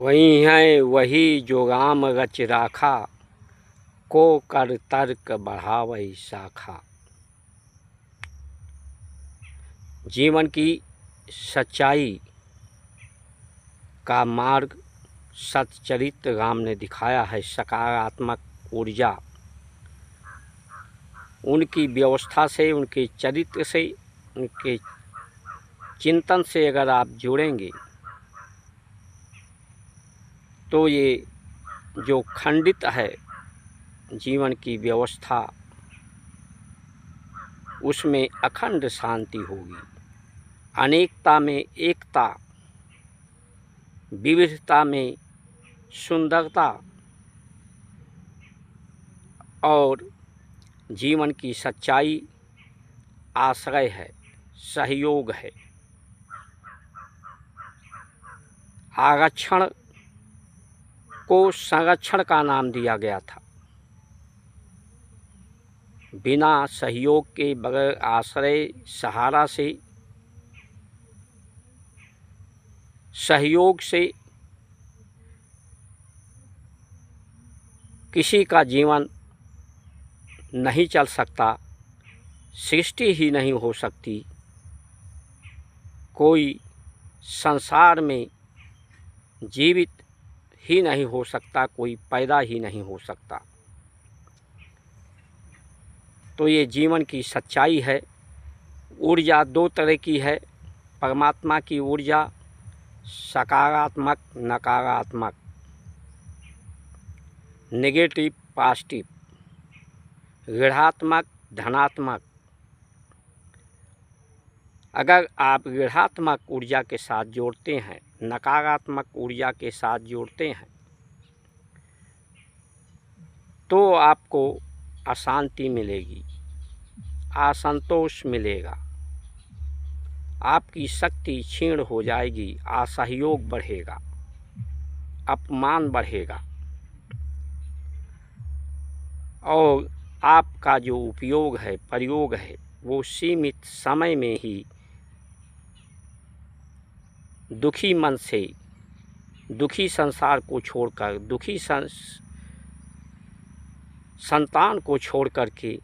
वही है वही जो राम रच राखा, को कर तर्क बढ़ावै शाखा। जीवन की सच्चाई का मार्ग सच्चरित्र राम ने दिखाया है। सकारात्मक ऊर्जा उनकी व्यवस्था से, उनके चरित्र से, उनके चिंतन से अगर आप जुड़ेंगे तो ये जो खंडित है जीवन की व्यवस्था, उसमें अखंड शांति होगी। अनेकता में एकता, विविधता में सुंदरता और जीवन की सच्चाई आश्रय है, सहयोग है। आरक्षण को संरक्षण का नाम दिया गया था। बिना सहयोग के, बगैर आश्रय सहारा से, सहयोग से किसी का जीवन नहीं चल सकता, सृष्टि ही नहीं हो सकती, कोई संसार में जीवित ही नहीं हो सकता, कोई पैदा ही नहीं हो सकता। तो ये जीवन की सच्चाई है। ऊर्जा दो तरह की है। परमात्मा की ऊर्जा सकारात्मक, नकारात्मक, नेगेटिव, पॉजिटिव, ऋणात्मक, धनात्मक। अगर आप ऋणात्मक ऊर्जा के साथ जोड़ते हैं, नकारात्मक ऊर्जा के साथ जोड़ते हैं, तो आपको अशांति मिलेगी, असंतोष मिलेगा, आपकी शक्ति क्षीण हो जाएगी, असहयोग बढ़ेगा, अपमान बढ़ेगा और आपका जो उपयोग है, प्रयोग है, वो सीमित समय में ही दुखी मन से, दुखी संसार को छोड़कर, दुखी संतान को छोड़ करके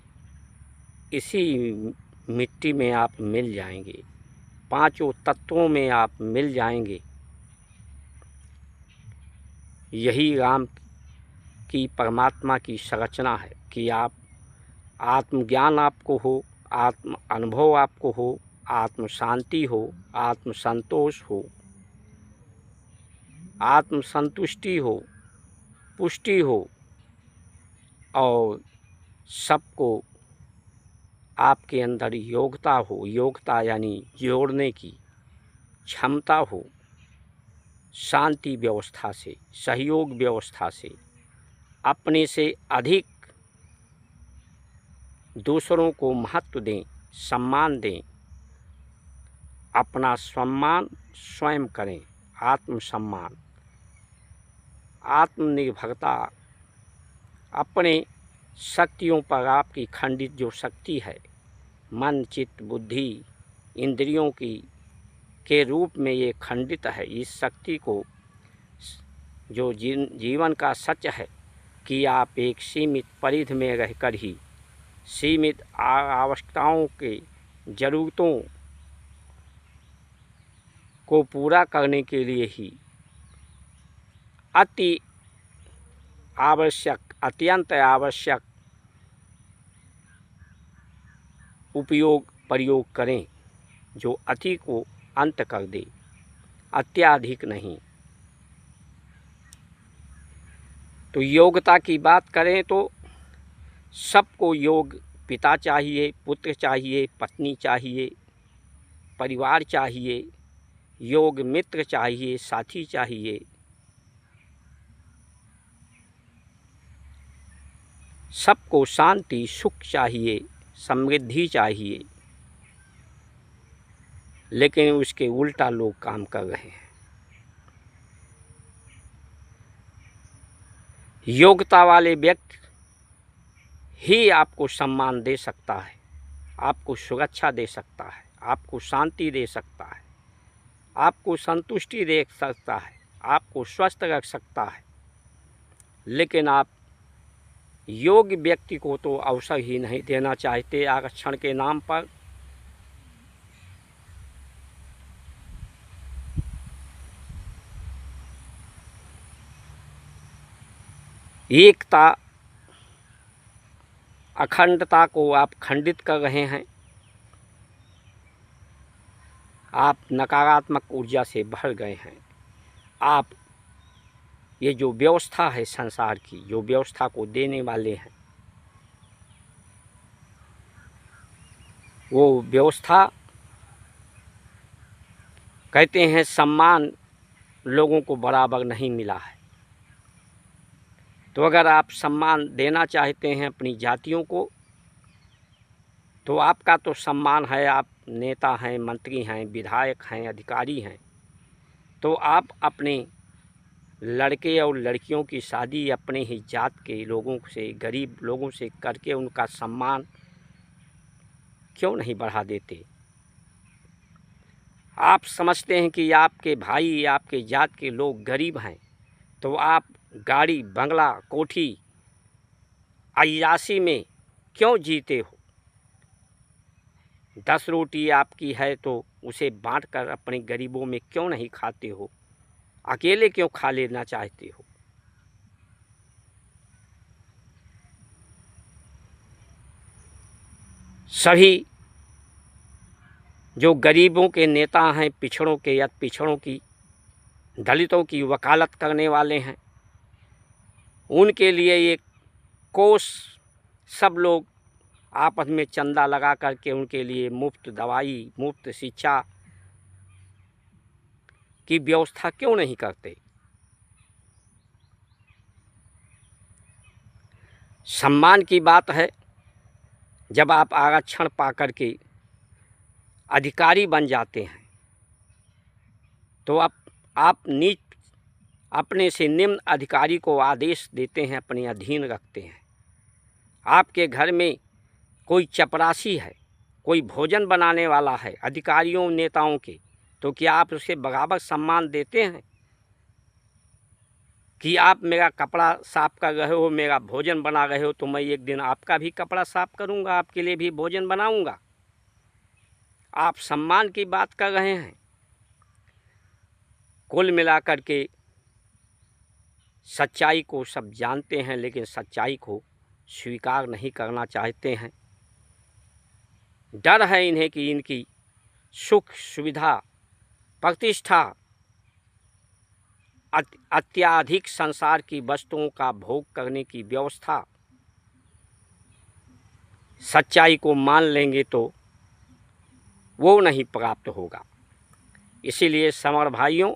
इसी मिट्टी में आप मिल जाएंगे, पांचों तत्वों में आप मिल जाएंगे। यही राम की, परमात्मा की संरचना है कि आप आत्मज्ञान आपको हो, आत्म अनुभव आपको हो, आत्म शांति हो, आत्म संतोष हो, आत्म संतुष्टि हो, पुष्टि हो और सबको आपके अंदर योग्यता हो। योग्यता यानी जोड़ने की क्षमता हो, शांति व्यवस्था से, सहयोग व्यवस्था से, अपने से अधिक दूसरों को महत्व दें, सम्मान दें, अपना सम्मान स्वयं करें, आत्मसम्मान, आत्मनिर्भरता। अपने शक्तियों पर आपकी खंडित जो शक्ति है, मन, चित्त, बुद्धि, इंद्रियों की के रूप में ये खंडित है। इस शक्ति को, जो जीवन का सच है कि आप एक सीमित परिधि में रहकर ही सीमित आवश्यकताओं के, ज़रूरतों को पूरा करने के लिए ही अति आवश्यक, अत्यंत आवश्यक उपयोग प्रयोग करें, जो अति को अंत कर दे, अत्याधिक नहीं। तो योग्यता की बात करें तो सबको योग पिता चाहिए, पुत्र चाहिए, पत्नी चाहिए, परिवार चाहिए, योग मित्र चाहिए, साथी चाहिए। सबको शांति, सुख चाहिए, समृद्धि चाहिए, लेकिन उसके उल्टा लोग काम कर रहे हैं। योग्यता वाले व्यक्ति ही आपको सम्मान दे सकता है, आपको सुरक्षा दे सकता है, आपको शांति दे सकता है, आपको संतुष्टि दे सकता है, आपको स्वस्थ रख सकता है, लेकिन आप योग्य व्यक्ति को तो अवसर ही नहीं देना चाहते आरक्षण के नाम पर। एकता, अखंडता को आप खंडित कर रहे हैं। आप नकारात्मक ऊर्जा से भर गए हैं। आप ये जो व्यवस्था है संसार की, जो व्यवस्था को देने वाले हैं, वो व्यवस्था कहते हैं सम्मान लोगों को बराबर नहीं मिला है। तो अगर आप सम्मान देना चाहते हैं अपनी जातियों को, तो आपका तो सम्मान है, आप नेता हैं, मंत्री हैं, विधायक हैं, अधिकारी हैं, तो आप अपने लड़के और लड़कियों की शादी अपने ही जात के लोगों से, गरीब लोगों से करके उनका सम्मान क्यों नहीं बढ़ा देते? आप समझते हैं कि आपके भाई, आपके जात के लोग गरीब हैं, तो आप गाड़ी, बंगला, कोठी, अय्याशी में क्यों जीते हो? 10 रोटी आपकी है तो उसे बांटकर अपने गरीबों में क्यों नहीं खाते हो? अकेले क्यों खा लेना चाहते हो? सभी जो गरीबों के नेता हैं, पिछड़ों के या पिछड़ों की, दलितों की वकालत करने वाले हैं, उनके लिए एक कोष सब लोग आपस में चंदा लगा करके उनके लिए मुफ्त दवाई, मुफ्त शिक्षा की व्यवस्था क्यों नहीं करते? सम्मान की बात है, जब आप आरक्षण पाकर के अधिकारी बन जाते हैं, तो आप नीच अपने से निम्न अधिकारी को आदेश देते हैं, अपने अधीन रखते हैं। आपके घर में कोई चपरासी है, कोई भोजन बनाने वाला है अधिकारियों नेताओं के, तो क्या आप उसे बराबर सम्मान देते हैं कि आप मेरा कपड़ा साफ कर रहे हो, मेरा भोजन बना रहे हो, तो मैं एक दिन आपका भी कपड़ा साफ करूंगा, आपके लिए भी भोजन बनाऊंगा? आप सम्मान की बात कर रहे हैं। कुल मिलाकर के सच्चाई को सब जानते हैं, लेकिन सच्चाई को स्वीकार नहीं करना चाहते हैं। डर है इन्हें कि इनकी सुख, सुविधा, प्रतिष्ठा, अत्याधिक संसार की वस्तुओं का भोग करने की व्यवस्था सच्चाई को मान लेंगे तो वो नहीं प्राप्त होगा। इसीलिए समर भाइयों,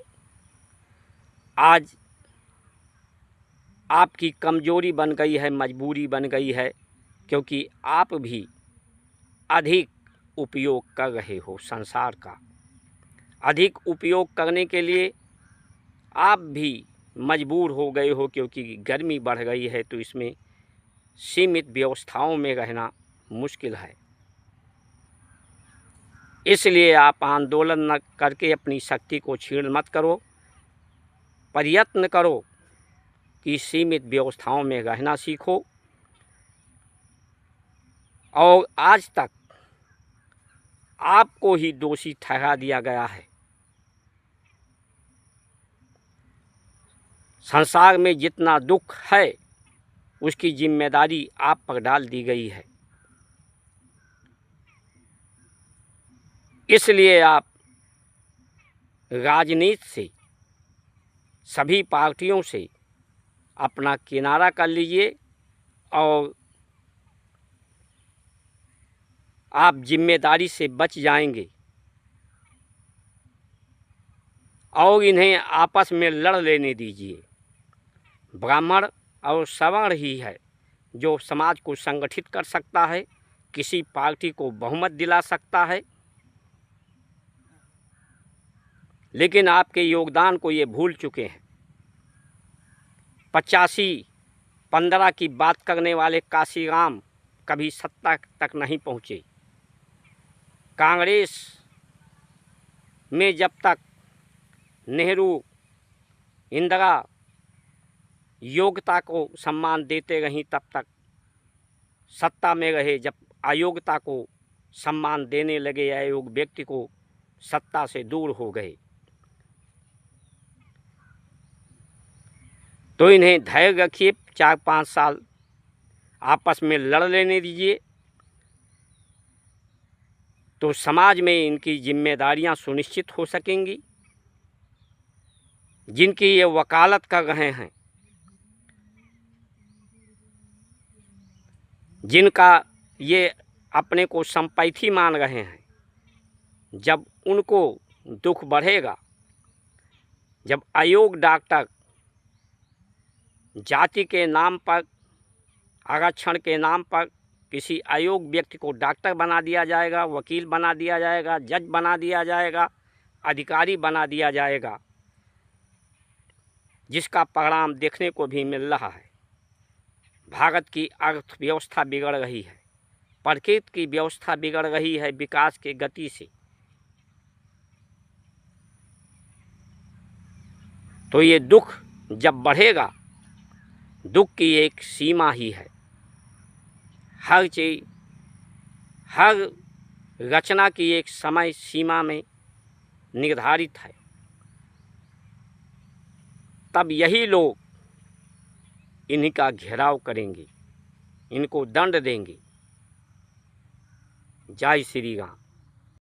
आज आपकी कमजोरी बन गई है, मजबूरी बन गई है, क्योंकि आप भी अधिक उपयोग कर रहे हो संसार का। अधिक उपयोग करने के लिए आप भी मजबूर हो गए हो, क्योंकि गर्मी बढ़ गई है, तो इसमें सीमित व्यवस्थाओं में रहना मुश्किल है। इसलिए आप आंदोलन न करके अपनी शक्ति को क्षीण मत करो, प्रयत्न करो कि सीमित व्यवस्थाओं में रहना सीखो। और आज तक आपको ही दोषी ठहरा दिया गया है। संसार में जितना दुख है उसकी जिम्मेदारी आप पर डाल दी गई है। इसलिए आप राजनीति से, सभी पार्टियों से अपना किनारा कर लीजिए और आप जिम्मेदारी से बच जाएंगे और इन्हें आपस में लड़ लेने दीजिए। ब्राह्मण और सवर्ण ही है जो समाज को संगठित कर सकता है, किसी पार्टी को बहुमत दिला सकता है। लेकिन आपके योगदान को ये भूल चुके हैं। 85-15 की बात करने वाले काशीराम कभी सत्ता तक नहीं पहुँचे। कांग्रेस में जब तक नेहरू इंदिरा योग्यता को सम्मान देते रहीं तब तक सत्ता में रहे। जब अयोग्यता को सम्मान देने लगे, अयोग्य व्यक्ति को सत्ता से दूर हो गए, तो इन्हें धैर्य रखिए, 4-5 साल आपस में लड़ लेने दीजिए, तो समाज में इनकी जिम्मेदारियां सुनिश्चित हो सकेंगी। जिनकी ये वकालत कर रहे हैं, जिनका ये अपने को संपैथी मान रहे हैं, जब उनको दुख बढ़ेगा, जब अयोग्य डॉक्टर जाति के नाम पर, आरक्षण के नाम पर किसी अयोग्य व्यक्ति को डॉक्टर बना दिया जाएगा, वकील बना दिया जाएगा, जज बना दिया जाएगा, अधिकारी बना दिया जाएगा, जिसका परिणाम देखने को भी मिल रहा है। भारत की अर्थव्यवस्था बिगड़ रही है, प्रकृति की व्यवस्था बिगड़ रही है विकास के गति से। तो ये दुख जब बढ़ेगा, दुख की एक सीमा ही है। हर चीज, हर रचना की एक समय सीमा में निर्धारित है। तब यही लोग इन्हीं का घेराव करेंगे, इनको दंड देंगे। जय श्री राम।